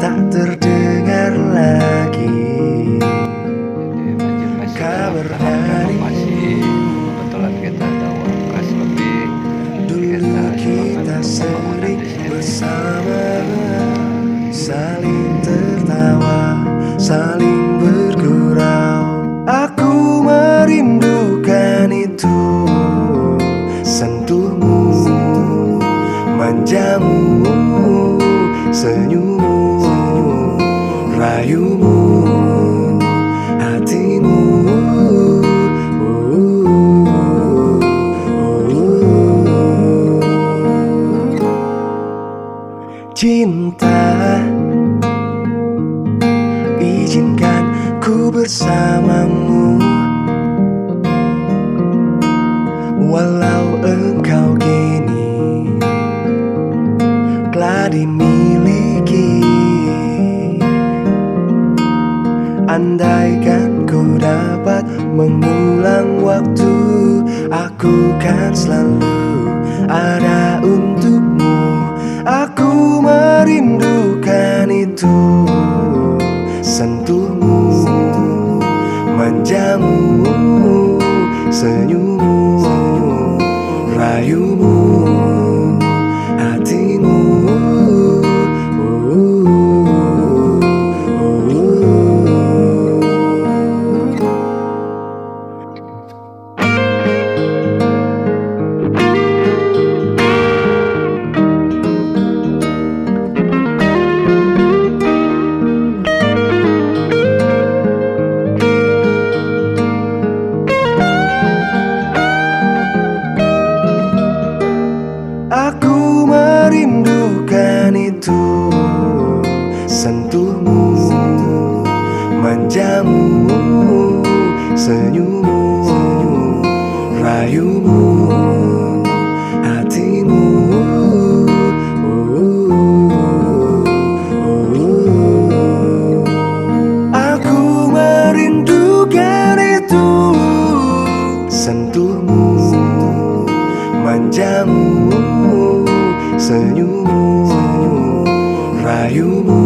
Tak terdengar lagi kabar dari kebetulan kita ada uang kas lebih. dulu kita sering bersama, saling tertawa, saling bergurau. Aku merindukan itu, sentuhmu, manjamu, senyummu, rayumu, hatimu. Cinta, izinkan ku bersamamu, walau engkau kini telah dimiliki. Andaikan ku dapat mengulang waktu, aku kan selalu ada untukmu. Aku merindukan itu, sentuhmu, manjamu, senyummu, rayumu, hatimu. Aku merindukan itu, sentuhmu, manjamu, senyummu, rayumu, hatimu. Aku merindukan itu, sentuhmu, manjamu, senyummu, rayumu.